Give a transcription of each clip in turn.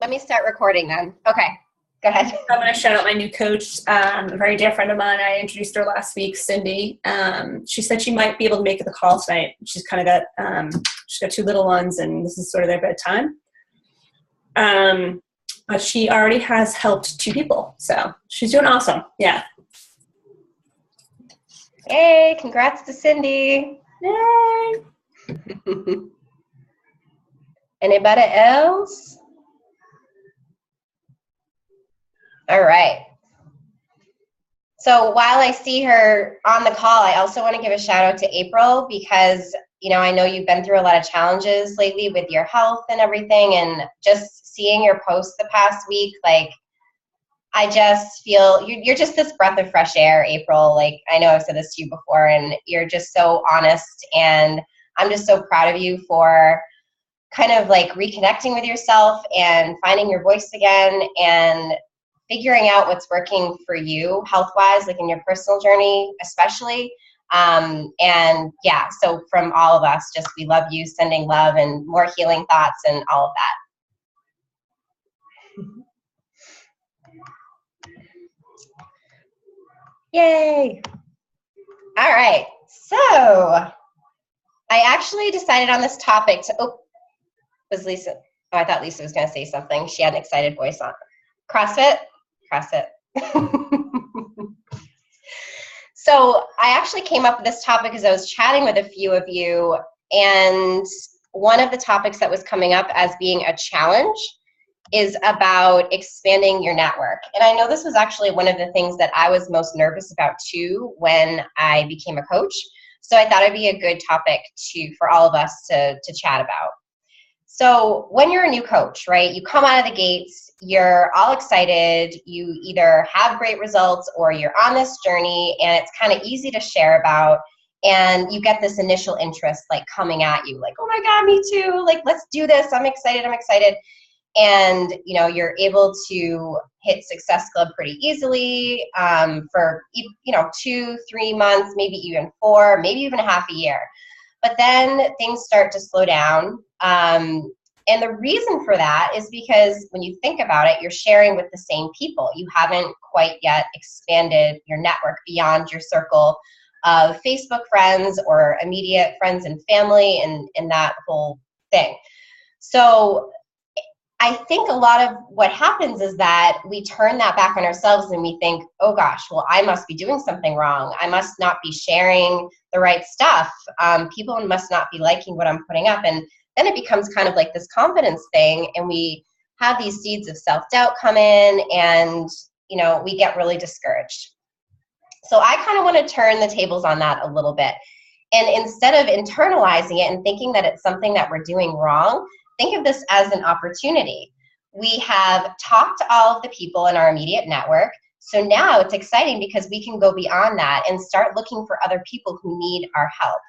Let me start recording then. Okay, go ahead. I'm going to shout out my new coach, a very dear friend of mine. I introduced her last week, Cindy. She said she might be able to make the call tonight. She's kind of she's got two little ones, and this is sort of their bedtime. But she already has helped 2 people, so she's doing awesome. Yeah. Hey, congrats to Cindy. Yay. Anybody else? All right. So while I see her on the call, I also want to give a shout out to April because, I know you've been through a lot of challenges lately with your health and everything, and just seeing your posts the past week, I just feel you're just this breath of fresh air, April. I know I've said this to you before, and you're just so honest, and I'm just so proud of you for kind of reconnecting with yourself and finding your voice again and figuring out what's working for you health-wise, in your personal journey especially. And yeah, so from all of us, just we love you, sending love and more healing thoughts and all of that. Yay. All right. So I actually decided on this topic was Lisa? Oh, I thought Lisa was going to say something. She had an excited voice on. CrossFit? CrossFit. So I actually came up with this topic as I was chatting with a few of you, and one of the topics that was coming up as being a challenge is about expanding your network. And I know this was actually one of the things that I was most nervous about too when I became a coach. So I thought it'd be a good topic for all of us to chat about. So when you're a new coach, right, you come out of the gates, you're all excited, you either have great results or you're on this journey and it's kind of easy to share about, and you get this initial interest coming at you, oh my God, me too, let's do this, I'm excited. And you're able to hit Success Club pretty easily for 2-3 months, maybe even 4, maybe even a half a year. But then things start to slow down. And the reason for that is because when you think about it, you're sharing with the same people. You haven't quite yet expanded your network beyond your circle of Facebook friends or immediate friends and family and that whole thing. So I think a lot of what happens is that we turn that back on ourselves and we think, oh gosh, well, I must be doing something wrong. I must not be sharing the right stuff. People must not be liking what I'm putting up. And then it becomes kind of this confidence thing, and we have these seeds of self-doubt come in, and we get really discouraged. So I kind of want to turn the tables on that a little bit. And instead of internalizing it and thinking that it's something that we're doing wrong, think of this as an opportunity. We have talked to all of the people in our immediate network. So now it's exciting because we can go beyond that and start looking for other people who need our help.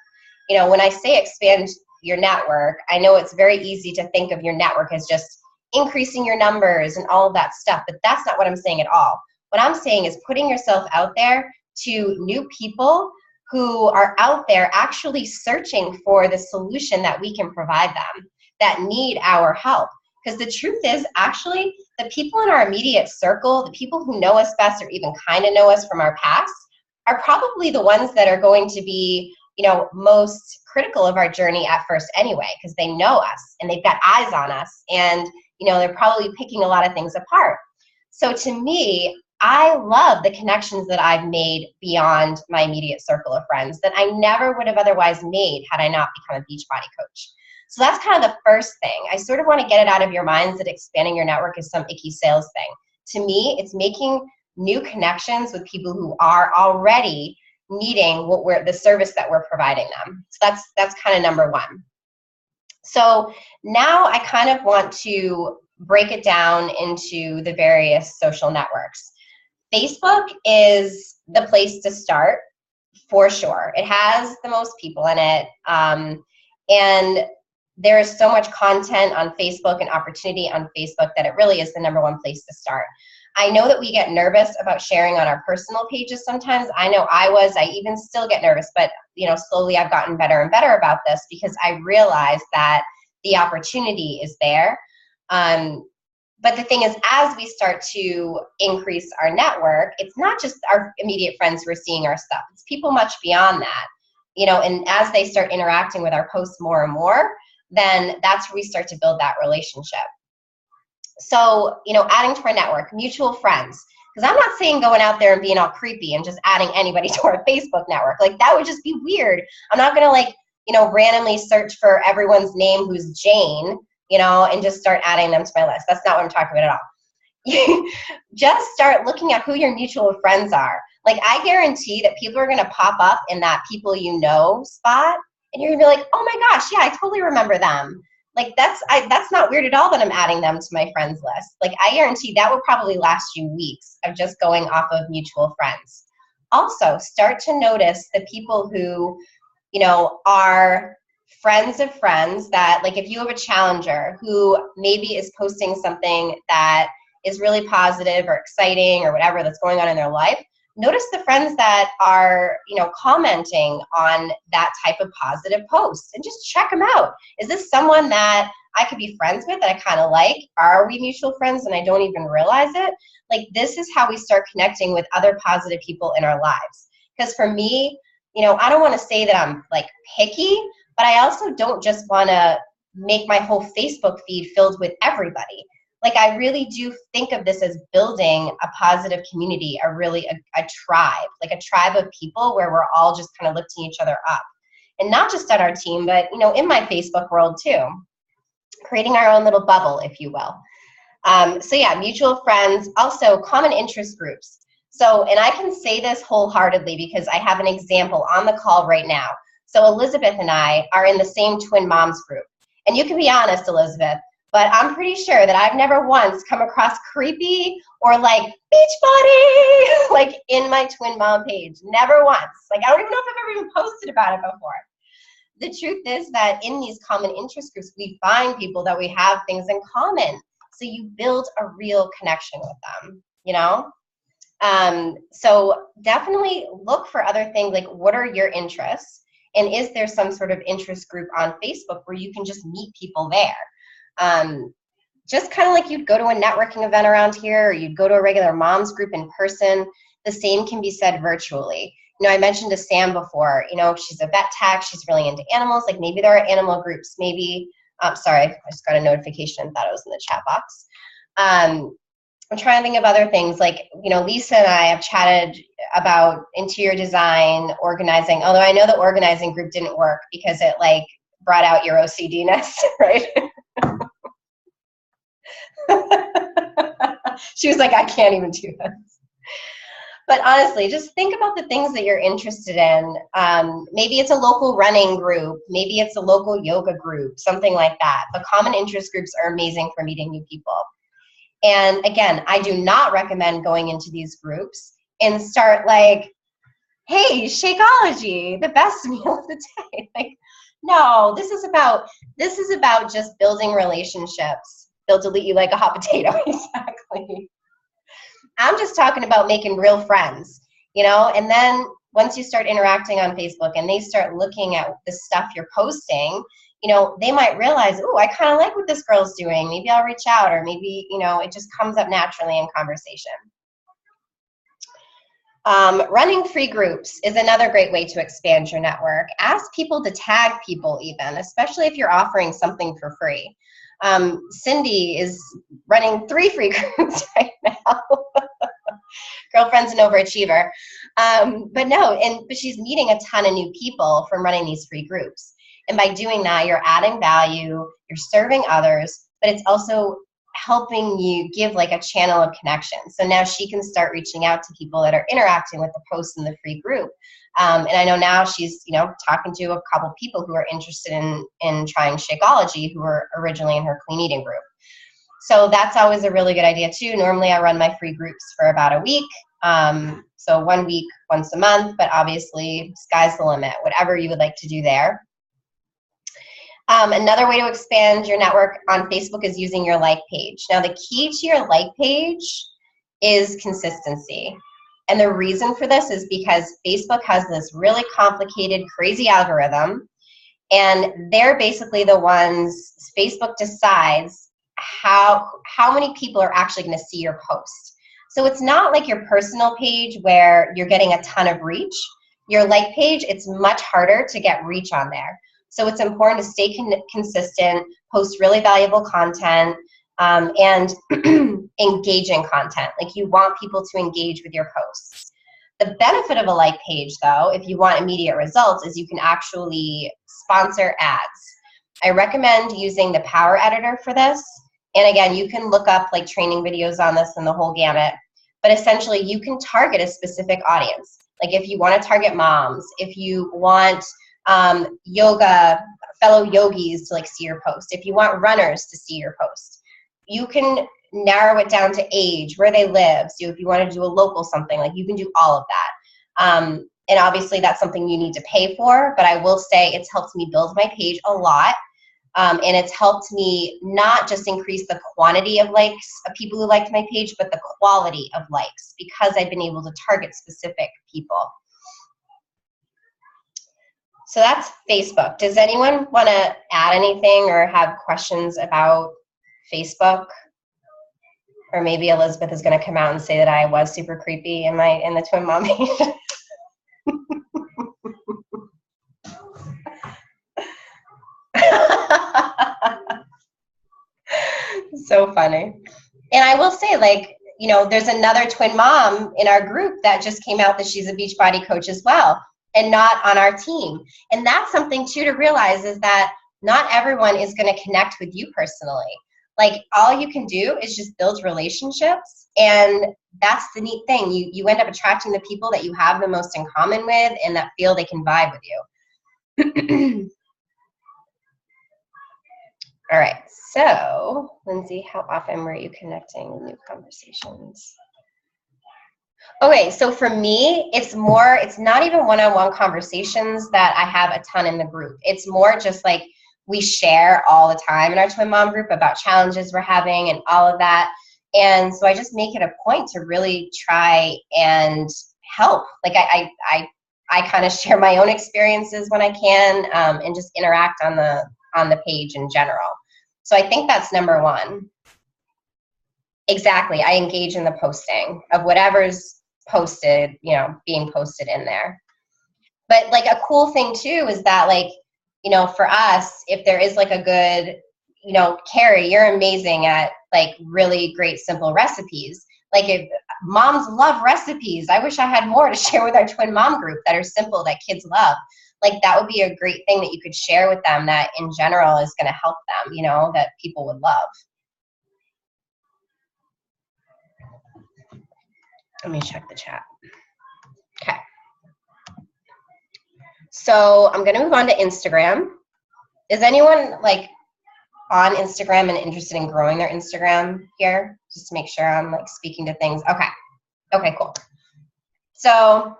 When I say expand your network, I know it's very easy to think of your network as just increasing your numbers and all of that stuff, but that's not what I'm saying at all. What I'm saying is putting yourself out there to new people who are out there actually searching for the solution that we can provide them, that need our help. Because the truth is, actually, the people in our immediate circle, the people who know us best or even kind of know us from our past, are probably the ones that are going to be most critical of our journey at first anyway, because they know us and they've got eyes on us, and they're probably picking a lot of things apart. So to me, I love the connections that I've made beyond my immediate circle of friends that I never would have otherwise made had I not become a Beachbody coach. So that's kind of the first thing. I sort of want to get it out of your minds that expanding your network is some icky sales thing. To me, it's making new connections with people who are already needing the service that we're providing them. So that's kind of number one. So now I kind of want to break it down into the various social networks. Facebook is the place to start for sure. It has the most people in it. And there is so much content on Facebook and opportunity on Facebook that it really is the number one place to start. I know that we get nervous about sharing on our personal pages sometimes. I know I even still get nervous, but slowly I've gotten better and better about this because I realize that the opportunity is there. But the thing is, as we start to increase our network, it's not just our immediate friends who are seeing our stuff. It's people much beyond that, and as they start interacting with our posts more and more, then that's where we start to build that relationship. So, adding to our network, mutual friends. Because I'm not saying going out there and being all creepy and just adding anybody to our Facebook network. Like, that would just be weird. I'm not going to, randomly search for everyone's name who's Jane, and just start adding them to my list. That's not what I'm talking about at all. Just start looking at who your mutual friends are. Like, I guarantee that people are going to pop up in that people spot, and you're going to be like, oh my gosh, yeah, I totally remember them. Like, that's not weird at all that I'm adding them to my friends list. Like, I guarantee that will probably last you weeks of just going off of mutual friends. Also, start to notice the people who, are friends of friends that, like, if you have a challenger who maybe is posting something that is really positive or exciting or whatever that's going on in their life, notice the friends that are, commenting on that type of positive post and just check them out. Is this someone that I could be friends with that I kind of like? Are we mutual friends and I don't even realize it? Like, this is how we start connecting with other positive people in our lives. Because for me, I don't want to say that I'm like picky, but I also don't just want to make my whole Facebook feed filled with everybody. Like, I really do think of this as building a positive community, a tribe, like a tribe of people where we're all just kind of lifting each other up. And not just at our team, but, in my Facebook world too, creating our own little bubble, if you will. So yeah, mutual friends, also common interest groups. So, and I can say this wholeheartedly because I have an example on the call right now. So Elizabeth and I are in the same Twin Moms group. And you can be honest, Elizabeth, but I'm pretty sure that I've never once come across creepy or like beach body, like in my Twin Mom page. Never once. Like, I don't even know if I've ever even posted about it before. The truth is that in these common interest groups, we find people that we have things in common. So you build a real connection with them, So definitely look for other things, like what are your interests? And is there some sort of interest group on Facebook where you can just meet people there? Just kind of like you'd go to a networking event around here, or you'd go to a regular moms group in person. The same can be said virtually. I mentioned to Sam before, she's a vet tech, she's really into animals. Like, maybe there are animal groups, maybe, sorry, I just got a notification, thought it was in the chat box. I'm trying to think of other things, like, Lisa and I have chatted about interior design, organizing, although I know the organizing group didn't work because it like brought out your OCD-ness, right? She was like, I can't even do this. But honestly, just think about the things that you're interested in. Maybe it's a local running group. Maybe it's a local yoga group, something like that. But common interest groups are amazing for meeting new people. And again, I do not recommend going into these groups and start like, hey, Shakeology, the best meal of the day. Like, no, this is about just building relationships. They'll delete you like a hot potato. Exactly. I'm just talking about making real friends, and then once you start interacting on Facebook and they start looking at the stuff you're posting, they might realize, oh, I kind of like what this girl's doing. Maybe I'll reach out, or maybe, it just comes up naturally in conversation. Running free groups is another great way to expand your network. Ask people to tag people even, especially if you're offering something for free. Cindy is running 3 free groups right now. Girlfriend's an overachiever. But she's meeting a ton of new people from running these free groups. And by doing that, you're adding value, you're serving others, but it's also helping you give like a channel of connection. So now she can start reaching out to people that are interacting with the posts in the free group. And I know now she's, talking to a couple people who are interested in trying Shakeology, who were originally in her clean eating group. So that's always a really good idea too. Normally I run my free groups for about a week. So 1 week, once a month, but obviously sky's the limit, whatever you would like to do there. Another way to expand your network on Facebook is using your like page. Now, the key to your like page is consistency. And the reason for this is because Facebook has this really complicated, crazy algorithm, and they're basically the ones, Facebook decides how many people are actually going to see your post. So it's not like your personal page where you're getting a ton of reach. Your like page, it's much harder to get reach on there. So it's important to stay consistent, post really valuable content, and engaging content. Like, you want people to engage with your posts. The benefit of a like page, though, if you want immediate results, is you can actually sponsor ads. I recommend using the Power Editor for this. And again, you can look up like training videos on this and the whole gamut. But essentially, you can target a specific audience. Like, if you want to target moms, if you want yoga, fellow yogis to like see your post, if you want runners to see your post, you can narrow it down to age, where they live. So if you want to do a local something, like, you can do all of that. And obviously that's something you need to pay for, but I will say it's helped me build my page a lot. And it's helped me not just increase the quantity of likes of people who liked my page, but the quality of likes, because I've been able to target specific people. So that's Facebook. Does anyone want to add anything or have questions about Facebook? Or maybe Elizabeth is going to come out and say that I was super creepy in the twin mom page. So funny. And I will say, like, you know, there's another twin mom in our group that just came out that she's a Beachbody coach as well, and not on our team. And that's something too to realize, is that not everyone is going to connect with you personally. Like, all you can do is just build relationships, and that's the neat thing. You end up attracting the people that you have the most in common with and that feel they can vibe with you. All right, so Lindsay, how often were you connecting with new conversations? Okay, so for me, it's not even one-on-one conversations that I have a ton in the group. It's more just like, we share all the time in our twin mom group about challenges we're having and all of that. And so I just make it a point to really try and help. Like, I kind of share my own experiences when I can, and just interact on the page in general. So I think that's number one. Exactly. I engage in the posting of whatever's posted, you know, being posted in there. But like, a cool thing too is that, like, you know, for us, if there is like a good, you know, Carrie, you're amazing at like really great simple recipes. Like, if moms love recipes, I wish I had more to share with our twin mom group that are simple, that kids love. Like, that would be a great thing that you could share with them, that in general is going to help them, you know, that people would love. Let me check the chat. Okay. So I'm going to move on to Instagram. Is anyone like on Instagram and interested in growing their Instagram here? Just to make sure I'm like speaking to things. Okay. Okay, cool. So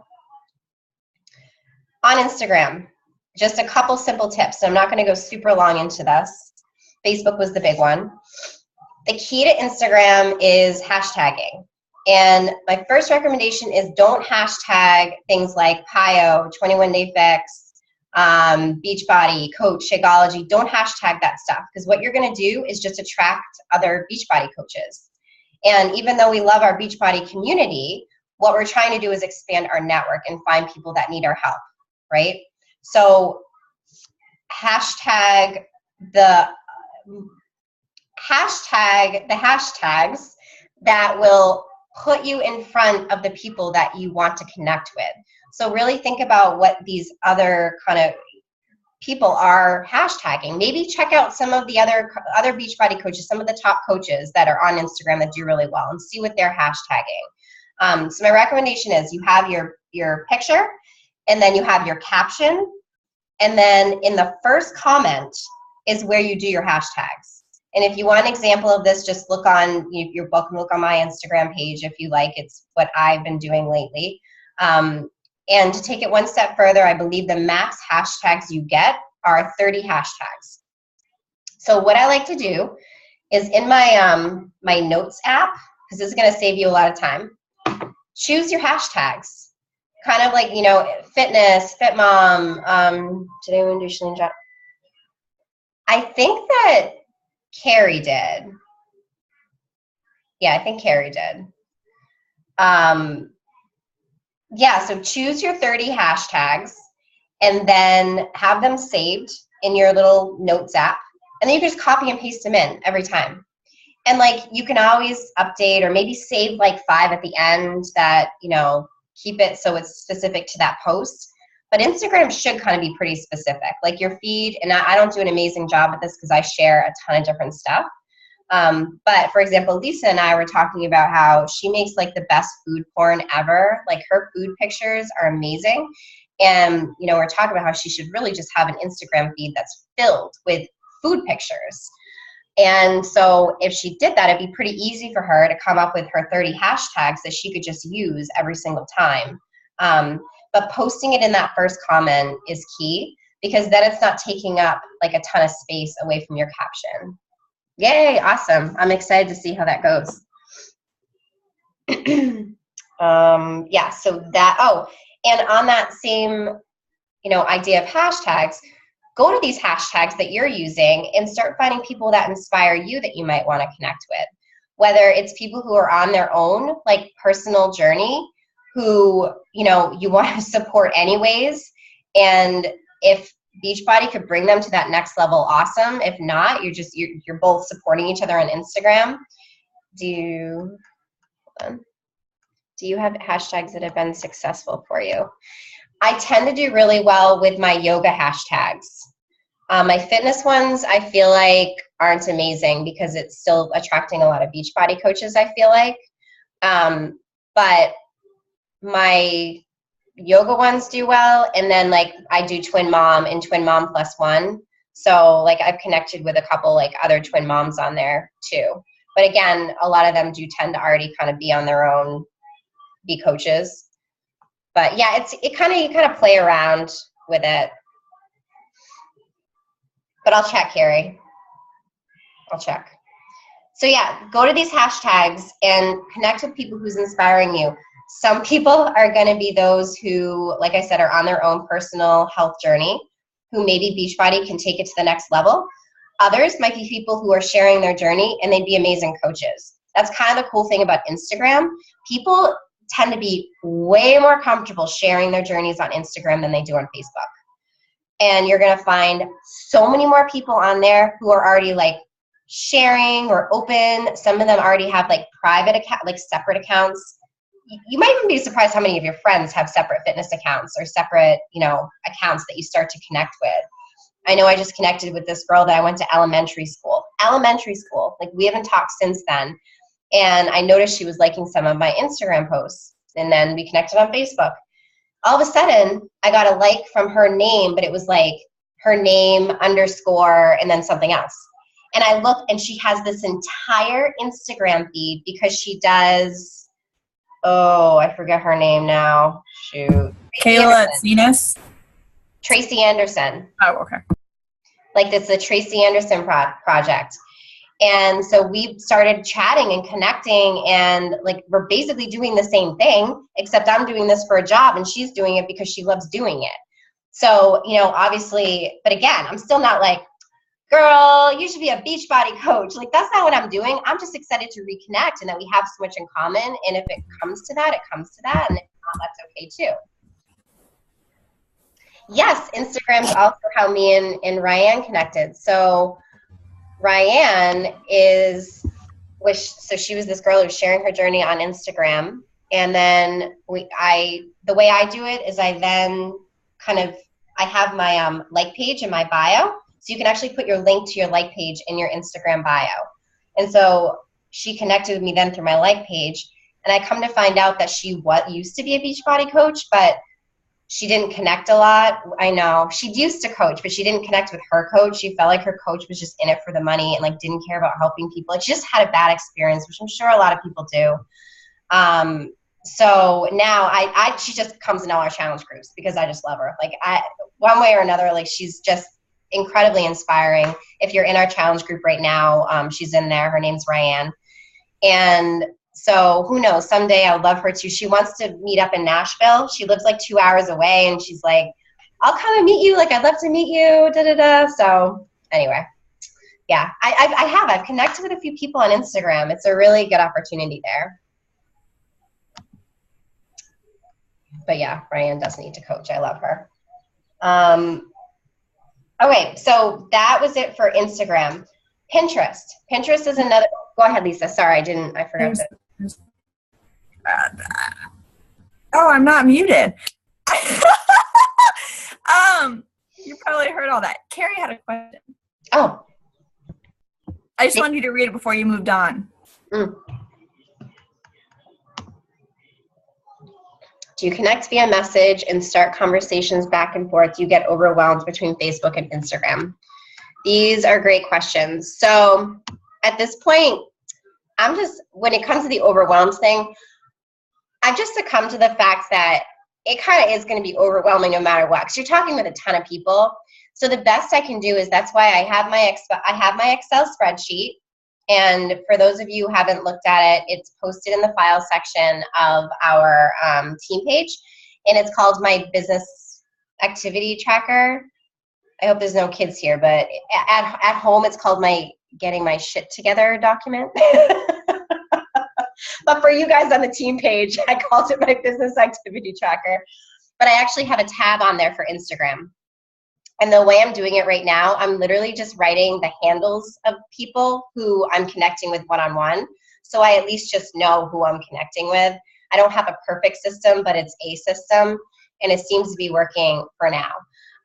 on Instagram, just a couple simple tips. So I'm not going to go super long into this. Facebook was the big one. The key to Instagram is hashtagging. And my first recommendation is, don't hashtag things like PiYo, 21 Day Fix, Beachbody, Coach, Shakeology. Don't hashtag that stuff, because what you're going to do is just attract other Beachbody coaches. And even though we love our Beachbody community, what we're trying to do is expand our network and find people that need our help, right? So hashtag the hashtags that will put you in front of the people that you want to connect with. So really think about what these other kind of people are hashtagging. Maybe check out some of the other Beachbody coaches, some of the top coaches that are on Instagram that do really well, and see what they're hashtagging. So my recommendation is, you have your picture, and then you have your caption, and then in the first comment is where you do your hashtags. And if you want an example of this, just look on, you're welcome to look on my Instagram page if you like. It's what I've been doing lately. And to take it one step further, I believe the max hashtags you get are 30 hashtags. So what I like to do is, in my my notes app, because this is going to save you a lot of time, choose your hashtags. Kind of like, you know, fitness, fit mom. Did anyone do Shalene Job? I think that Carrie did. Yeah, I think Carrie did. Yeah, so choose your 30 hashtags and then have them saved in your little notes app. And then you can just copy and paste them in every time. And like, you can always update or maybe save like 5 at the end that, you know, keep it so it's specific to that post. But Instagram should kind of be pretty specific. Like your feed, and I don't do an amazing job at this because I share a ton of different stuff. But for example, Lisa and I were talking about how she makes like the best food porn ever. Like her food pictures are amazing. And, you know, we're talking about how she should really just have an Instagram feed that's filled with food pictures. And so if she did that, it'd be pretty easy for her to come up with her 30 hashtags that she could just use every single time. But posting it in that first comment is key because then it's not taking up like a ton of space away from your caption. Yay, awesome. I'm excited to see how that goes. Yeah, so that, and on that same, you know, idea of hashtags, go to these hashtags that you're using and start finding people that inspire you that you might want to connect with. Whether it's people who are on their own, like personal journey, who, you know, you want to support anyways. And if Beachbody could bring them to that next level, awesome. If not, you're both supporting each other on Instagram. Do you have hashtags that have been successful for you? I tend to do really well with my yoga hashtags. My fitness ones, I feel like, aren't amazing because it's still attracting a lot of Beachbody coaches, I feel like. But my yoga ones do well. And then, like, I do Twin Mom and Twin Mom Plus One. So, like, I've connected with a couple, like, other twin moms on there, too. But, again, a lot of them do tend to already kind of be on their own, be coaches. But, yeah, you kind of play around with it. But I'll check, Carrie. I'll check. So yeah, go to these hashtags and connect with people who's inspiring you. Some people are going to be those who, like I said, are on their own personal health journey, who maybe Beachbody can take it to the next level. Others might be people who are sharing their journey and they'd be amazing coaches. That's kind of the cool thing about Instagram. People tend to be way more comfortable sharing their journeys on Instagram than they do on Facebook. And you're going to find so many more people on there who are already like sharing or open. Some of them already have like private account, like separate accounts. You might even be surprised how many of your friends have separate fitness accounts or separate, you know, accounts that you start to connect with. I know I just connected with this girl that I went to elementary school. Like we haven't talked since then. And I noticed she was liking some of my Instagram posts. And then we connected on Facebook. All of a sudden, I got a like from her name, but it was like her name _ and then something else. And I looked, and she has this entire Instagram feed because she does, I forget her name now. Shoot. Kayla Zenas? Tracy Anderson. Oh, okay. Like it's the Tracy Anderson project. And so we started chatting and connecting, and like we're basically doing the same thing, except I'm doing this for a job and she's doing it because she loves doing it. So, you know, obviously, but again, I'm still not like, girl, you should be a Beachbody coach. Like that's not what I'm doing. I'm just excited to reconnect and that we have so much in common. And if it comes to that, it comes to that. And if not, that's okay too. Yes, Instagram's also how me and Ryan connected. So Ryan so she was this girl who was sharing her journey on Instagram. And then the way I do it is I then I have my like page in my bio. So you can actually put your link to your like page in your Instagram bio. And so she connected with me then through my like page. And I come to find out that she used to be a Beachbody coach, but she didn't connect a lot. I know. She used to coach, but she didn't connect with her coach. She felt like her coach was just in it for the money and like didn't care about helping people. Like she just had a bad experience, which I'm sure a lot of people do. So now she just comes in all our challenge groups because I just love her. Like one way or another, like she's just incredibly inspiring. If you're in our challenge group right now, she's in there. Her name's Ryan. And so who knows, someday I would love her to. She wants to meet up in Nashville. She lives like 2 hours away and she's like, I'll come and meet you. Like I'd love to meet you, So anyway, Yeah, I've connected with a few people on Instagram. It's a really good opportunity there. But yeah, Brian does need to coach. I love her. Okay, so that was it for Instagram. Pinterest. Pinterest is another. Go ahead, Lisa. Sorry, I forgot to. Oh, I'm not muted. You probably heard all that. Carrie had a question. Oh. I just wanted you to read it before you moved on. Do you connect via message and start conversations back and forth? Do you get overwhelmed between Facebook and Instagram? These are great questions. So at this point, when it comes to the overwhelmed thing, I've just succumbed to the fact that it kind of is going to be overwhelming no matter what, because you're talking with a ton of people. So the best I can do is, that's why I have my Excel spreadsheet. And for those of you who haven't looked at it, it's posted in the file section of our team page, and it's called my business activity tracker. I hope there's no kids here, but at home it's called my getting my shit together document. But for you guys on the team page, I called it my business activity tracker. But I actually have a tab on there for Instagram. And the way I'm doing it right now, I'm literally just writing the handles of people who I'm connecting with one-on-one. So I at least just know who I'm connecting with. I don't have a perfect system, but it's a system, and it seems to be working for now.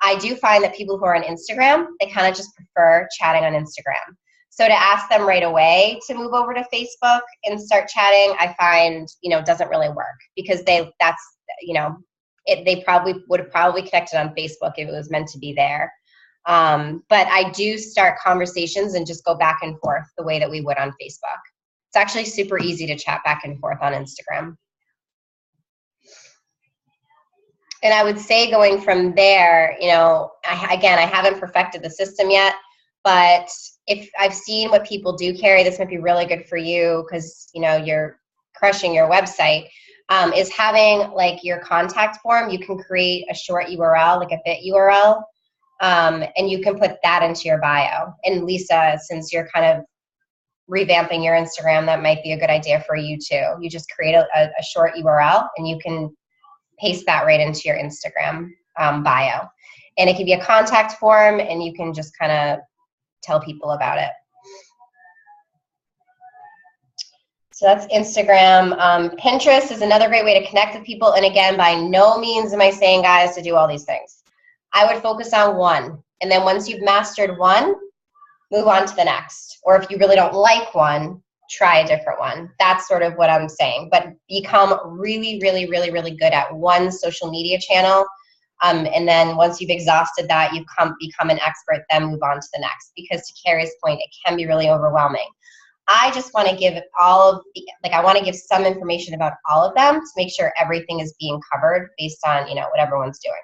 I do find that people who are on Instagram, they kind of just prefer chatting on Instagram. So to ask them right away to move over to Facebook and start chatting, I find, doesn't really work, because they would have probably connected on Facebook if it was meant to be there. But I do start conversations and just go back and forth the way that we would on Facebook. It's actually super easy to chat back and forth on Instagram. And I would say going from there, I haven't perfected the system yet, but if I've seen what people do, Carrie, this might be really good for you, because, you're crushing your website. Is having like your contact form. You can create a short URL, like a bit URL, and you can put that into your bio. And Lisa, since you're kind of revamping your Instagram, that might be a good idea for you too. You just create a short URL, and you can paste that right into your Instagram bio. And it can be a contact form, and you can just kind of tell people about it. So that's Instagram. Pinterest is another great way to connect with people. And again, by no means am I saying, guys, to do all these things. I would focus on one. And then once you've mastered one, move on to the next. Or if you really don't like one, try a different one. That's sort of what I'm saying. But become really, really, really, really good at one social media channel. And then once you've exhausted that, you've become an expert, then move on to the next. Because to Carrie's point, it can be really overwhelming. I just want to give I want to give some information about all of them to make sure everything is being covered based on, what everyone's doing.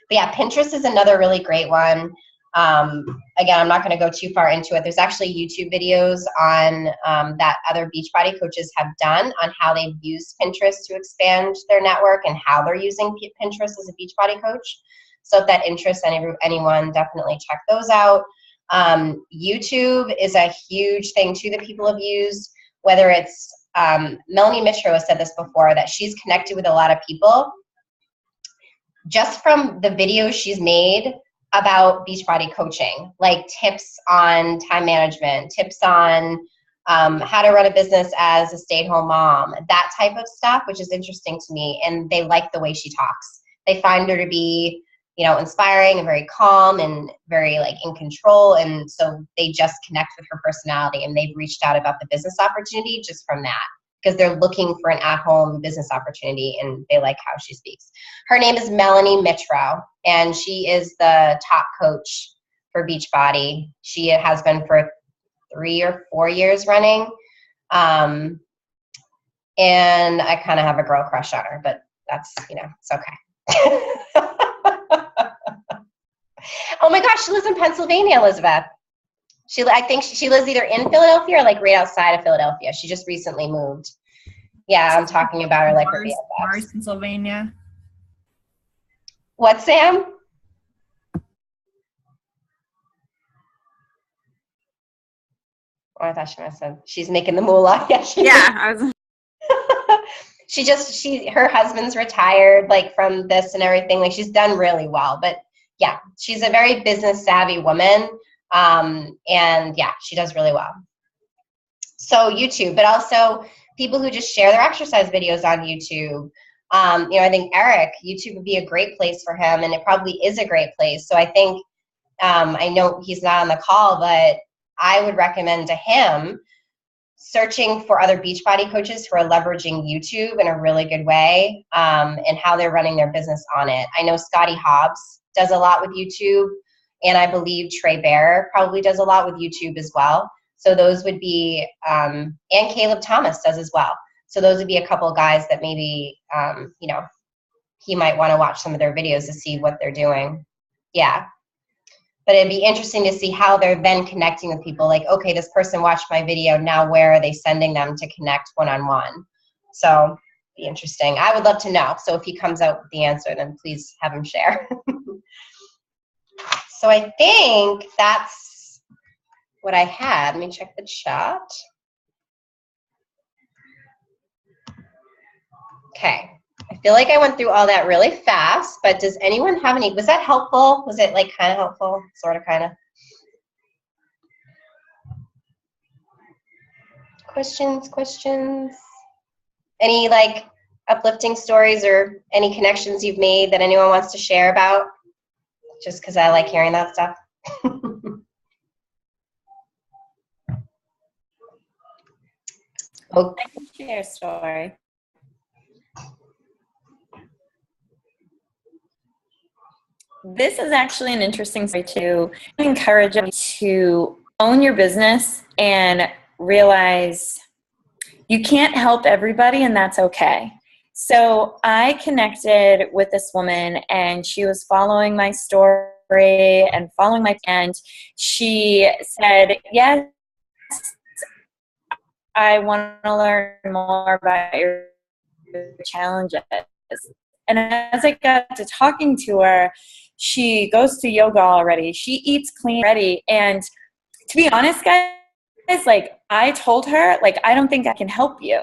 But yeah, Pinterest is another really great one. Again, I'm not going to go too far into it. There's actually YouTube videos on that other Beachbody coaches have done on how they've used Pinterest to expand their network and how they're using Pinterest as a Beachbody coach. So if that interests anyone, definitely check those out. YouTube is a huge thing too that people have used, whether it's Melanie Mitro has said this before, that she's connected with a lot of people just from the videos she's made about Beachbody coaching, like tips on time management, tips on how to run a business as a stay-at-home mom, that type of stuff, which is interesting to me. And they like the way she talks. They find her to be inspiring and very calm and very in control. And so they just connect with her personality, and they've reached out about the business opportunity just from that, because they're looking for an at-home business opportunity and they like how she speaks. Her name is Melanie Mitro, and she is the top coach for Beachbody. She has been for 3 or 4 years running. And I kind of have a girl crush on her, but that's, it's okay. Oh my gosh, she lives in Pennsylvania, Elizabeth. I think she lives either in Philadelphia or right outside of Philadelphia. She just recently moved. Yeah, I'm talking about her her BFF. Mars, Pennsylvania. What, Sam? Oh, I thought she must have. She's making the moolah. Yeah, I was. her husband's retired like from this and everything. Like she's done really well. But yeah, she's a very business savvy woman. And yeah, she does really well. So YouTube, but also people who just share their exercise videos on YouTube. I think Eric, YouTube would be a great place for him, and it probably is a great place. So I think, I know he's not on the call, but I would recommend to him searching for other Beachbody coaches who are leveraging YouTube in a really good way, and how they're running their business on it. I know Scotty Hobbs does a lot with YouTube, and I believe Trey Bear probably does a lot with YouTube as well. So those would be, and Caleb Thomas does as well. So those would be a couple of guys that maybe, he might want to watch some of their videos to see what they're doing. Yeah. But it'd be interesting to see how they're then connecting with people. Like, okay, this person watched my video. Now where are they sending them to connect one-on-one? So be interesting. I would love to know. So if he comes out with the answer, then please have him share. So I think that's what I had. Let me check the chat. Okay. I feel like I went through all that really fast, but does anyone have any, was that helpful? Was it like kind of helpful? Sort of, kind of? Questions? Any like uplifting stories or any connections you've made that anyone wants to share about? Just because I like hearing that stuff. I can share a story. This is actually an interesting story to encourage you to own your business and realize you can't help everybody, and that's okay. So I connected with this woman, and she was following my story and following my, and she said, yes, I want to learn more about your challenges. And as I got to talking to her, she goes to yoga already. She eats clean already. And to be honest, guys, like I told her, like, I don't think I can help you.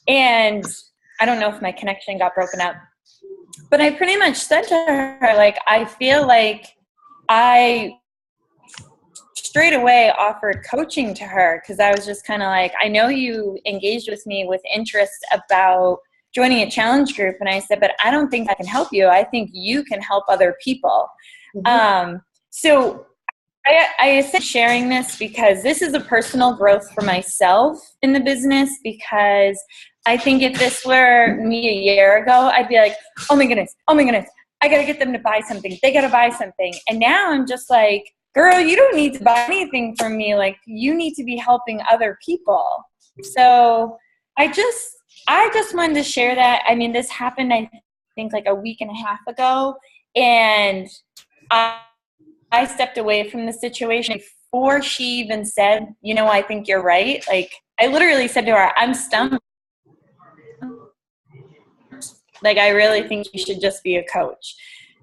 And I don't know if my connection got broken up, but I pretty much said to her, like, I feel like I straight away offered coaching to her because I was just kind of like, I know you engaged with me with interest about joining a challenge group. And I said, but I don't think I can help you. I think you can help other people. Mm-hmm. So I said sharing this because this is a personal growth for myself in the business, because I think if this were me a year ago, I'd be like, oh my goodness, I got to get them to buy something. They got to buy something. And now I'm just like, girl, you don't need to buy anything from me. Like, you need to be helping other people. So I just wanted to share that. I mean, this happened, I think, like a week and a half ago. And I stepped away from the situation before she even said, you know, I think you're right. Like, I literally said to her, I'm stumped. Like, I really think you should just be a coach.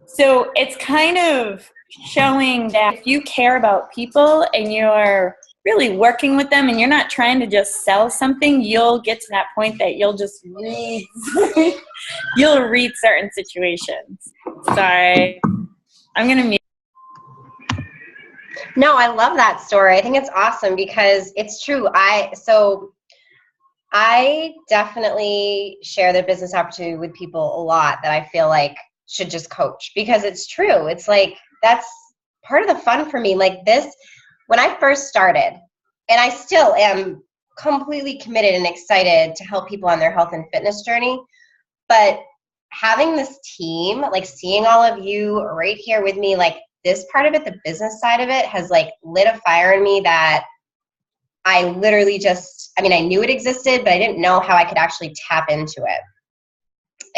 So it's kind of showing that if you care about people and you're really working with them and you're not trying to just sell something, you'll get to that point that you'll just read, you'll read certain situations. Sorry. I'm going to mute. No, I love that story. I think it's awesome because it's true. I definitely share the business opportunity with people a lot that I feel like should just coach, because it's true. It's like, that's part of the fun for me. Like this, when I first started, and I still am completely committed and excited to help people on their health and fitness journey, but having this team, like seeing all of you right here with me, like this part of it, the business side of it, has like lit a fire in me that I literally just, I mean, I knew it existed, but I didn't know how I could actually tap into it.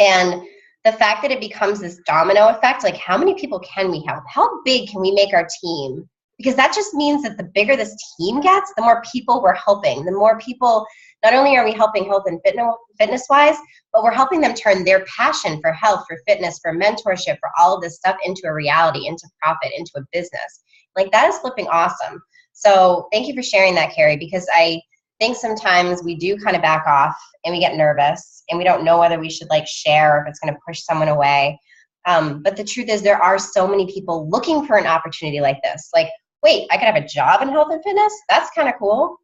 And the fact that it becomes this domino effect, like how many people can we help? How big can we make our team? Because that just means that the bigger this team gets, the more people we're helping. The more people, not only are we helping health and fitness-wise, but we're helping them turn their passion for health, for fitness, for mentorship, for all of this stuff into a reality, into profit, into a business. Like that is flipping awesome. So thank you for sharing that, Carrie, because I think sometimes we do kind of back off and we get nervous and we don't know whether we should like share or if it's going to push someone away. But the truth is there are so many people looking for an opportunity like this. Like, wait, I could have a job in health and fitness? That's kind of cool.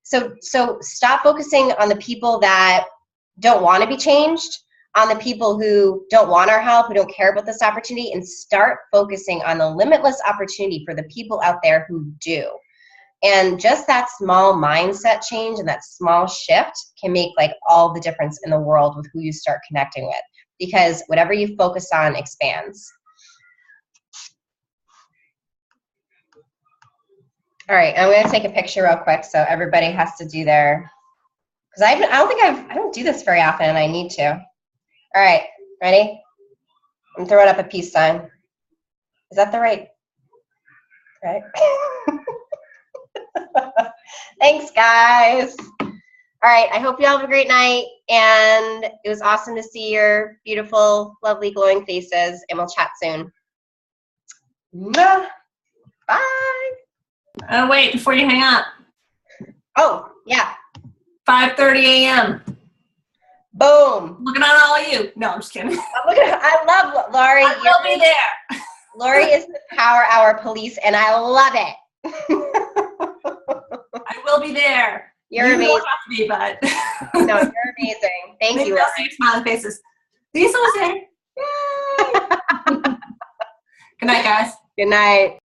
So stop focusing on the people that don't want to be changed, on the people who don't want our help, who don't care about this opportunity, and start focusing on the limitless opportunity for the people out there who do. And just that small mindset change and that small shift can make like all the difference in the world with who you start connecting with, because whatever you focus on expands. All right, I'm going to take a picture real quick so everybody has to do their, because I don't do this very often and I need to. All right, ready? I'm throwing up a peace sign. Is that the right? Thanks, guys. All right, I hope you all have a great night, and it was awesome to see your beautiful, lovely, glowing faces, and we'll chat soon. Bye. Wait, before you hang up. Oh, yeah. 5:30 a.m. Boom. Looking at all of you. No, I'm just kidding. I love Laurie. I will be there. Laurie is the Power Hour police, and I love it. I will be there. You're you amazing. Don't have to be, but No, you're amazing. Thank maybe you. I'll see your smiling faces. See you soon. Good night, guys. Good night.